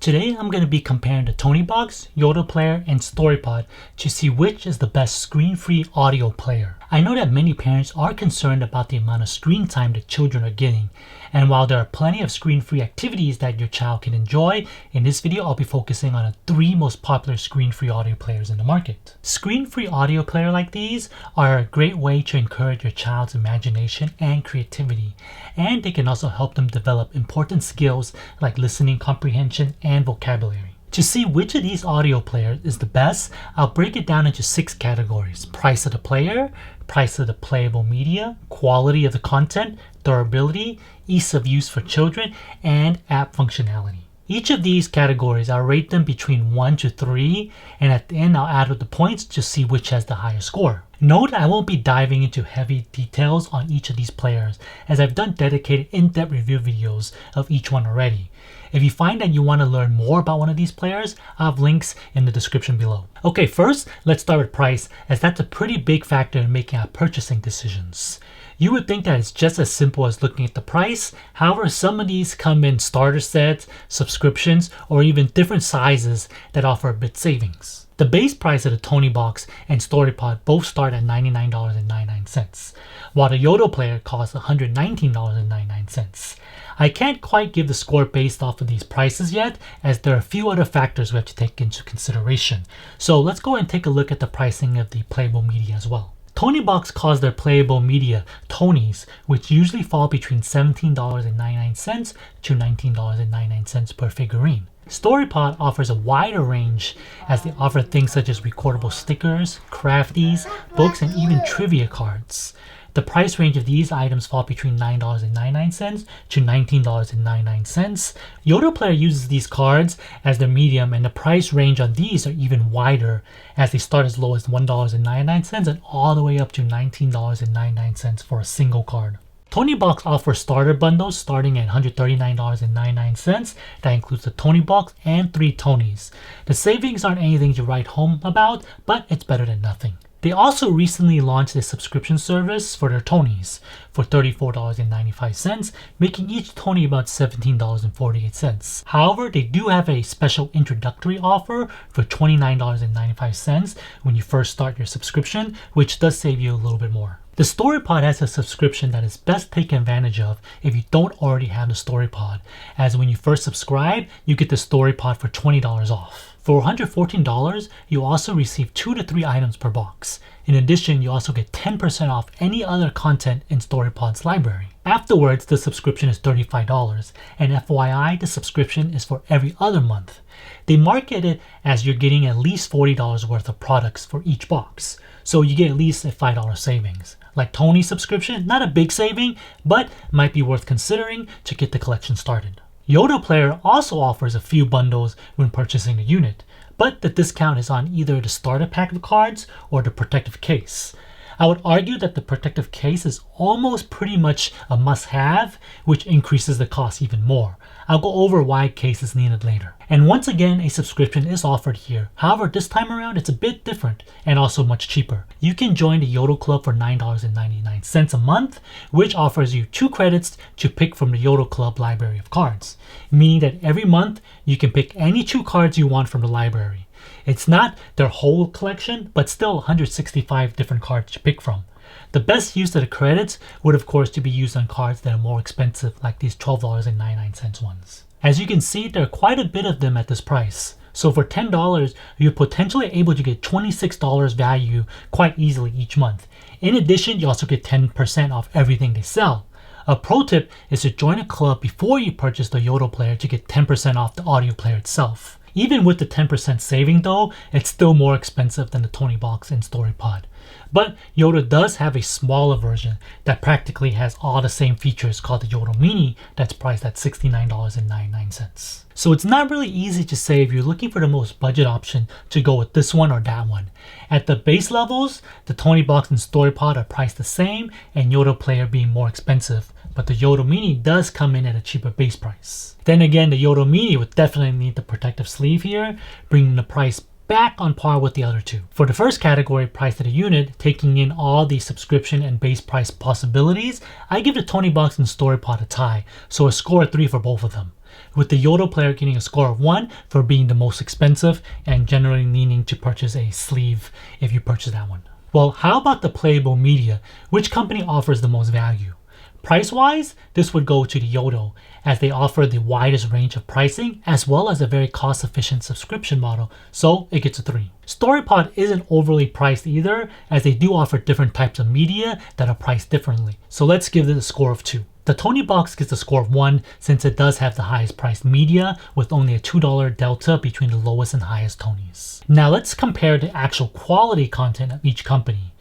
Today I'm going to be comparing the Toniebox, Yoto player, and Storypod to see which is the best screen-free audio player. I know that many parents are concerned about the amount of screen time that children are getting, and while there are plenty of screen-free activities that your child can enjoy, in this video I'll be focusing on the 3 most popular screen-free audio players in the market. Screen-free audio player like these are a great way to encourage your child's imagination and creativity, and they can also help them develop important skills like listening comprehension and vocabulary. To see which of these audio players is the best, I'll break it down into 6 categories: price of the player, price of the playable media, quality of the content, durability, ease of use for children, and app functionality. Each of these categories, I'll rate them between 1 to 3, and at the end I'll add up the points to see which has the highest score. Note I won't be diving into heavy details on each of these players, as I've done dedicated in-depth review videos of each one already. If you find that you want to learn more about one of these players, I'll have links in the description below. Okay, first, let's start with price, as that's a pretty big factor in making our purchasing decisions. You would think that it's just as simple as looking at the price. However, some of these come in starter sets, subscriptions, or even different sizes that offer a bit savings. The base price of the Toniebox and Storypod both start at $99.99, while the Yoto player costs $119.99. I can't quite give the score based off of these prices yet, as there are a few other factors we have to take into consideration. So let's go and take a look at the pricing of the playable media as well. Toniebox calls their playable media Tonies, which usually fall between $17.99 to $19.99 per figurine. Storypod offers a wider range, as they offer things such as recordable stickers, crafties, books, and even trivia cards. The price range of these items fall between $9.99 to $19.99. Yoto player uses these cards as their medium, and the price range on these are even wider, as they start as low as $1.99 and all the way up to $19.99 for a single card. Toniebox offers starter bundles starting at $139.99. That includes the Toniebox and 3 Tonies. The savings aren't anything to write home about, but it's better than nothing. They also recently launched a subscription service for their Tonies for $34.95, making each Tonie about $17.48. However, they do have a special introductory offer for $29.95 when you first start your subscription, which does save you a little bit more. The Storypod has a subscription that is best taken advantage of if you don't already have the Storypod, as when you first subscribe, you get the Storypod for $20 off. For $114, you also receive 2 to 3 items per box. In addition, you also get 10% off any other content in Storypod's library. Afterwards, the subscription is $35, and FYI, the subscription is for every other month. They market it as you're getting at least $40 worth of products for each box, so you get at least a $5 savings. Like Tony's subscription, not a big saving, but might be worth considering to get the collection started. Yoto player also offers a few bundles when purchasing a unit, but the discount is on either the starter pack of cards or the protective case. I would argue that the protective case is almost pretty much a must-have, which increases the cost even more. I'll go over why a case is needed later. And once again, a subscription is offered here. However, this time around it's a bit different and also much cheaper. You can join the Yoto Club for $9.99 a month, which offers you 2 credits to pick from the Yoto Club library of cards, meaning that every month you can pick any 2 cards you want from the library. It's not their whole collection, but still 165 different cards to pick from. The best use of the credits would of course to be used on cards that are more expensive, like these $12.99 ones. As you can see, there are quite a bit of them at this price. So for $10, you're potentially able to get $26 value quite easily each month. In addition, you also get 10% off everything they sell. A pro tip is to join a club before you purchase the Yoto player to get 10% off the audio player itself. Even with the 10% saving though, it's still more expensive than the Toniebox and Storypod. But Yoto does have a smaller version that practically has all the same features, called the Yoto Mini, that's priced at $69.99. So it's not really easy to say if you're looking for the most budget option to go with this one or that one. At the base levels, the Toniebox and Storypod are priced the same, and Yoto player being more expensive, but the Yoto Mini does come in at a cheaper base price. Then again, the Yoto Mini would definitely need the protective sleeve here, bringing the price back on par with the other 2. For the first category, price of the unit, taking in all the subscription and base price possibilities, I give the Toniebox and Storypod a tie, so a score of 3 for both of them. with the Yoto player getting a score of 1 for being the most expensive and generally needing to purchase a sleeve if you purchase that one. Well, how about the playable media? Which company offers the most value? Price-wise, this would go to the Yoto, as they offer the widest range of pricing as well as a very cost-efficient subscription model, so it gets a 3. Storypod isn't overly priced either, as they do offer different types of media that are priced differently, so let's give it a score of 2. The Toniebox gets a score of 1 since it does have the highest priced media with only a $2 delta between the lowest and highest Tonys. Now let's compare the actual quality content of each company.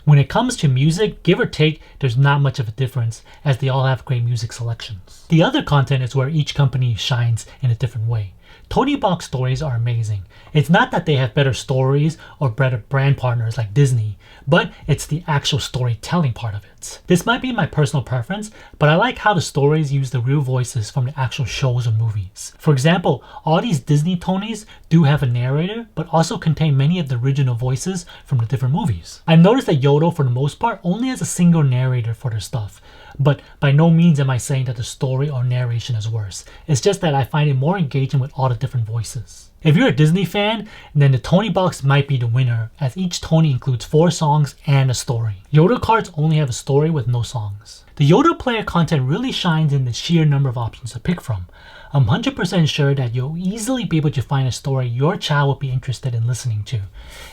When it comes to music, give or take, there's not much of a difference as they all have great music selections. The other content is where each company shines in a different way. Toniebox stories are amazing. It's not that they have better stories or better brand partners like Disney, but it's the actual storytelling part of it. This might be my personal preference, but I like how the stories use the real voices from the actual shows or movies. For example, all these Disney Tonys do have a narrator, but also contain many of the original voices from the different movies. I've noticed that Yoto, for the most part, only has a single narrator for their stuff. But by no means am I saying that the story or narration is worse. It's just that I find it more engaging with all the different voices. If you're a Disney fan, then the Toniebox might be the winner, as each Tony includes 4 songs and a story. Yoto cards only have a story with no songs. The Yoto player content really shines in the sheer number of options to pick from. I'm 100% sure that you'll easily be able to find a story your child will be interested in listening to.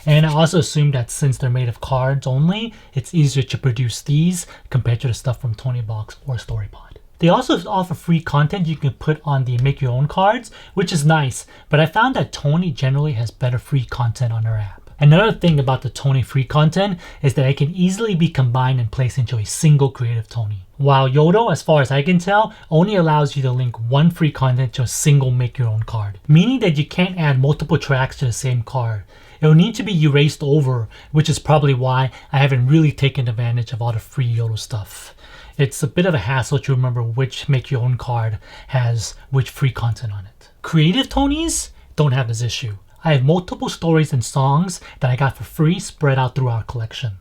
And I also assume that since they're made of cards only, it's easier to produce these compared to the stuff from Toniebox or Storypod. They also offer free content you can put on the make your own cards, which is nice, but I found that Tony generally has better free content on their app. Another thing about the Tony free content is that it can easily be combined and placed into a single creative Tony. While Yoto, as far as I can tell, only allows you to link one free content to a single make your own card, meaning that you can't add multiple tracks to the same card. It will need to be erased over, which is probably why I haven't really taken advantage of all the free Yoto stuff. It's a bit of a hassle to remember which make your own card has which free content on it. Creative Tonys don't have this issue. I have multiple stories and songs that I got for free spread out through our collection.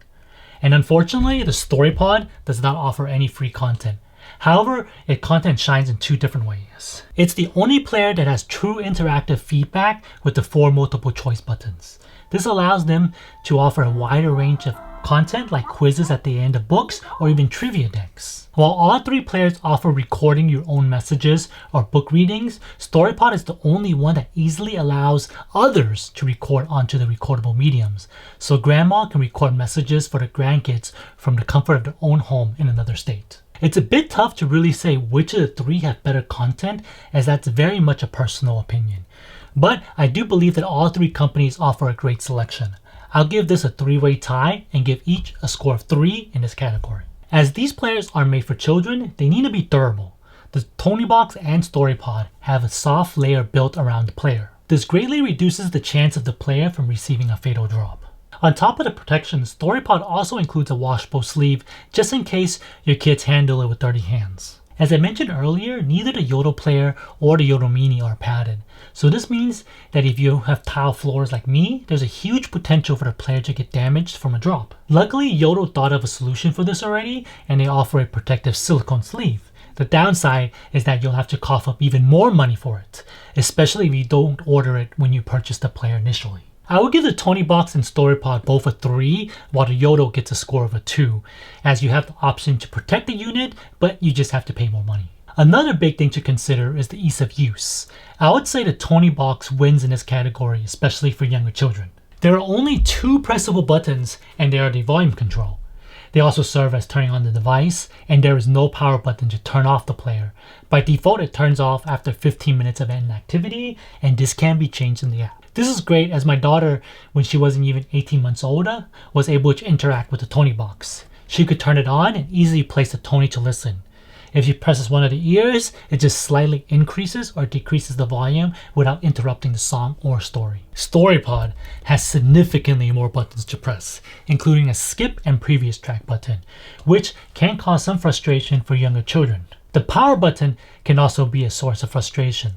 And unfortunately, the Storypod does not offer any free content. However, its content shines in 2 different ways. It's the only player that has true interactive feedback with the 4 multiple choice buttons. This allows them to offer a wider range of content like quizzes at the end of books or even trivia decks. While all 3 players offer recording your own messages or book readings, Storypod is the only one that easily allows others to record onto the recordable mediums, so grandma can record messages for the grandkids from the comfort of their own home in another state. It's a bit tough to really say which of the 3 have better content, as that's very much a personal opinion. But I do believe that all 3 companies offer a great selection. I'll give this a 3-way tie and give each a score of 3 in this category. As these players are made for children, they need to be durable. The Toniebox and Storypod have a soft layer built around the player. This greatly reduces the chance of the player from receiving a fatal drop. On top of the protection, Storypod also includes a washable sleeve just in case your kids handle it with dirty hands. As I mentioned earlier, neither the Yoto player or the Yoto Mini are padded. So this means that if you have tile floors like me, there's a huge potential for the player to get damaged from a drop. Luckily, Yoto thought of a solution for this already, and they offer a protective silicone sleeve. The downside is that you'll have to cough up even more money for it, especially if you don't order it when you purchase the player initially. I will give the Toniebox and Storypod both a 3, while the Yoto gets a score of a 2, as you have the option to protect the unit, but you just have to pay more money. Another big thing to consider is the ease of use. I would say the Toniebox wins in this category, especially for younger children. There are only 2 pressable buttons, and they are the volume control. They also serve as turning on the device, and there is no power button to turn off the player. By default, it turns off after 15 minutes of inactivity, and this can be changed in the app. This is great as my daughter, when she wasn't even 18 months older, was able to interact with the Toniebox. She could turn it on and easily place the Tony to listen. If she presses one of the ears, it just slightly increases or decreases the volume without interrupting the song or story. Storypod has significantly more buttons to press, including a skip and previous track button, which can cause some frustration for younger children. The power button can also be a source of frustration.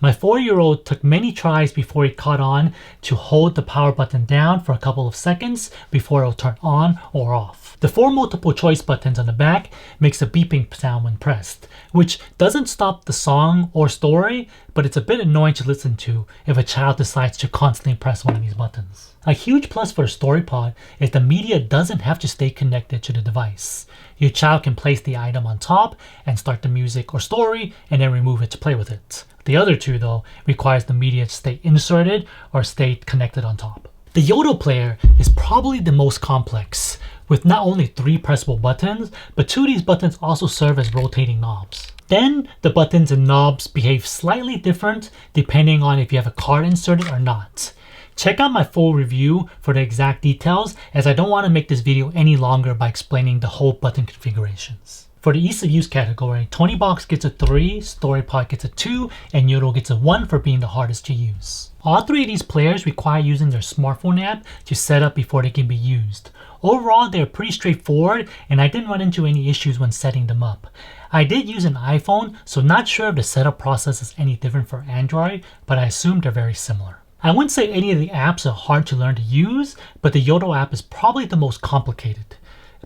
My 4-year-old took many tries before he caught on to hold the power button down for a couple of seconds before it will turn on or off. The 4 multiple choice buttons on the back makes a beeping sound when pressed, which doesn't stop the song or story, but it's a bit annoying to listen to if a child decides to constantly press one of these buttons. A huge plus for Storypod is the media doesn't have to stay connected to the device. Your child can place the item on top and start the music or story and then remove it to play with it. The other two, though, requires the media to stay inserted or stay connected on top. The Yoto player is probably the most complex, with not only 3 pressable buttons, but 2 of these buttons also serve as rotating knobs. Then the buttons and knobs behave slightly different depending on if you have a card inserted or not. Check out my full review for the exact details, as I don't want to make this video any longer by explaining the whole button configurations. For the ease of use category, Toniebox gets a 3, Storypod gets a 2, and Yoto gets a 1 for being the hardest to use. All 3 of these players require using their smartphone app to set up before they can be used. Overall, they're pretty straightforward, and I didn't run into any issues when setting them up. I did use an iPhone, so not sure if the setup process is any different for Android, but I assume they're very similar. I wouldn't say any of the apps are hard to learn to use, but the Yoto app is probably the most complicated.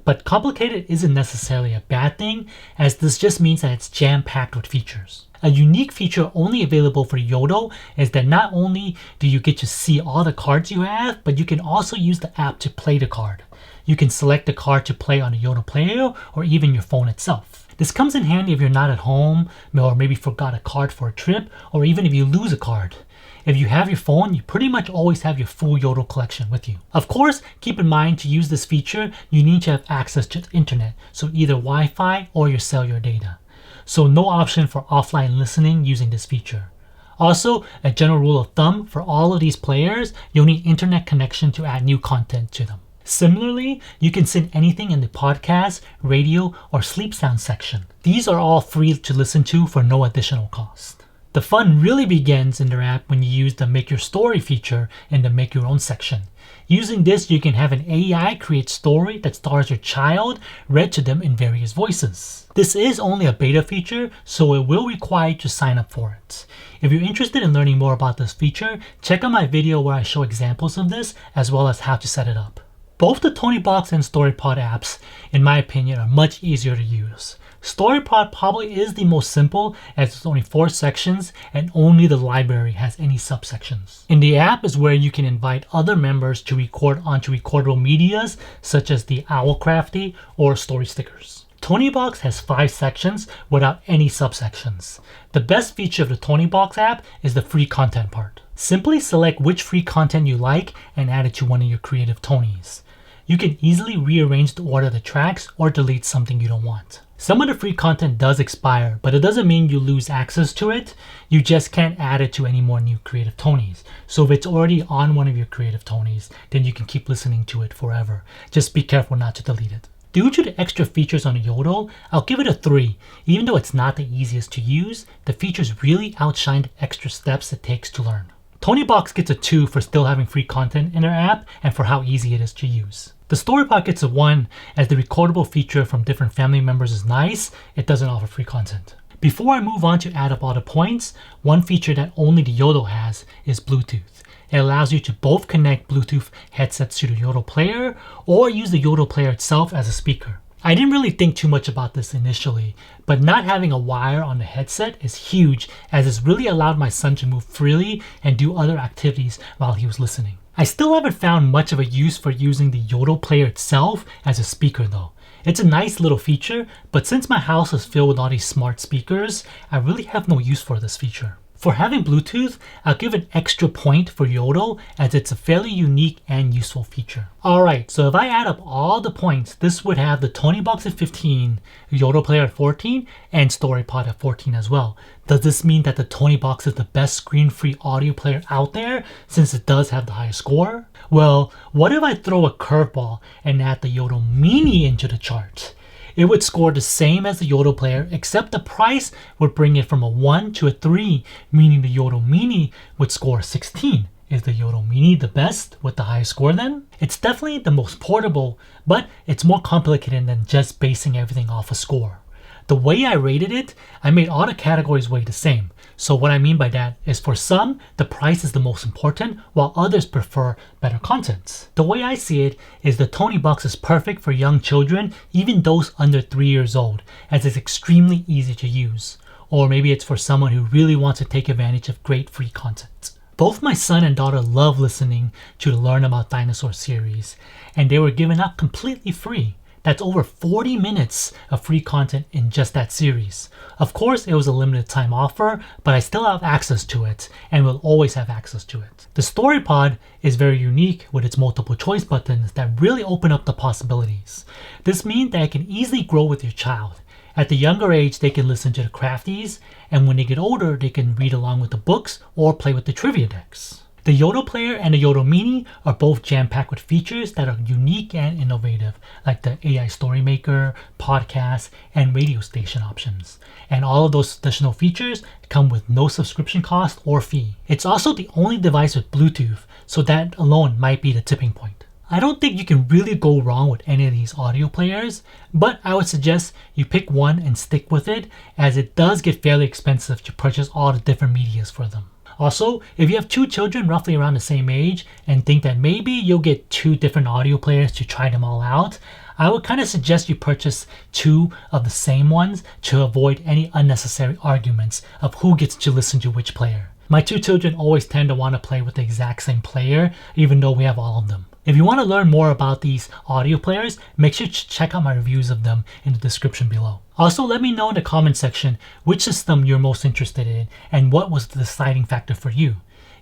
But complicated isn't necessarily a bad thing, as this just means that it's jam-packed with features. A unique feature only available for Yoto is that not only do you get to see all the cards you have, but you can also use the app to play the card. You can select the card to play on the Yoto player or even your phone itself. This comes in handy if you're not at home, or maybe forgot a card for a trip, or even if you lose a card. If you have your phone, you pretty much always have your full Yoto collection with you. Of course, keep in mind to use this feature, you need to have access to the internet, so either Wi-Fi or your cellular data. So no option for offline listening using this feature. Also, a general rule of thumb for all of these players, you'll need internet connection to add new content to them. Similarly, you can send anything in the podcast, radio, or sleep sound section. These are all free to listen to for no additional cost. The fun really begins in their app when you use the Make Your Story feature in the Make Your Own section. Using this, you can have an AI create story that stars your child read to them in various voices. This is only a beta feature, so it will require you to sign up for it. If you're interested in learning more about this feature, check out my video where I show examples of this as well as how to set it up. Both the Toniebox and Storypod apps, in my opinion, are much easier to use. Storypod probably is the most simple, as it's only 4 sections and only the library has any subsections. In the app is where you can invite other members to record onto recordable medias such as the Owlcrafty or story stickers. Toniebox has 5 sections without any subsections. The best feature of the Toniebox app is the free content part. Simply select which free content you like and add it to one of your creative Tonies. You can easily rearrange the order of the tracks or delete something you don't want. Some of the free content does expire, but it doesn't mean you lose access to it. You just can't add it to any more new creative Tonies. So if it's already on one of your creative Tonies, then you can keep listening to it forever. Just be careful not to delete it. Due to the extra features on the Yoto, I'll give it a 3. Even though it's not the easiest to use, the features really outshine the extra steps it takes to learn. Toniebox gets a 2 for still having free content in their app and for how easy it is to use. The Storypod gets a 1 as the recordable feature from different family members is nice, it doesn't offer free content. Before I move on to add up all the points, one feature that only the Yoto has is Bluetooth. It allows you to both connect Bluetooth headsets to the Yoto player or use the Yoto player itself as a speaker. I didn't really think too much about this initially, but not having a wire on the headset is huge, as it's really allowed my son to move freely and do other activities while he was listening. I still haven't found much of a use for using the Yoto player itself as a speaker though. It's a nice little feature, but since my house is filled with all these smart speakers, I really have no use for this feature. For having Bluetooth, I'll give an extra point for Yoto, as it's a fairly unique and useful feature. Alright, so if I add up all the points, this would have the Toniebox at 15, Yoto player at 14, and Storypod at 14 as well. Does this mean that the Toniebox is the best screen-free audio player out there, since it does have the highest score? Well, what if I throw a curveball and add the Yoto Mini into the chart? It would score the same as the Yoto player, except the price would bring it from a 1 to a 3, meaning the Yoto Mini would score 16. Is the Yoto Mini the best with the highest score then? It's definitely the most portable, but it's more complicated than just basing everything off a score. The way I rated it, I made all the categories weigh the same. So what I mean by that is for some, the price is the most important, while others prefer better content. The way I see it is the Toniebox is perfect for young children, even those under 3 years old, as it's extremely easy to use. Or maybe it's for someone who really wants to take advantage of great free content. Both my son and daughter love listening to the Learn About Dinosaurs series, and they were given out completely free. That's over 40 minutes of free content in just that series. Of course, it was a limited time offer, but I still have access to it and will always have access to it. The Storypod is very unique with its multiple choice buttons that really open up the possibilities. This means that it can easily grow with your child. At the younger age, they can listen to the crafties, and when they get older, they can read along with the books or play with the trivia decks. The Yoto player and the Yoto Mini are both jam-packed with features that are unique and innovative, like the AI Story Maker, podcast, and radio station options. And all of those additional features come with no subscription cost or fee. It's also the only device with Bluetooth, so that alone might be the tipping point. I don't think you can really go wrong with any of these audio players, but I would suggest you pick one and stick with it, as it does get fairly expensive to purchase all the different medias for them. Also, if you have 2 children roughly around the same age and think that maybe you'll get 2 different audio players to try them all out, I would kind of suggest you purchase 2 of the same ones to avoid any unnecessary arguments of who gets to listen to which player. My 2 children always tend to want to play with the exact same player, even though we have all of them. If you want to learn more about these audio players, make sure to check out my reviews of them in the description below. Also, let me know in the comment section which system you're most interested in and what was the deciding factor for you.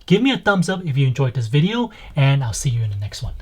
Give me a thumbs up if you enjoyed this video, and I'll see you in the next one.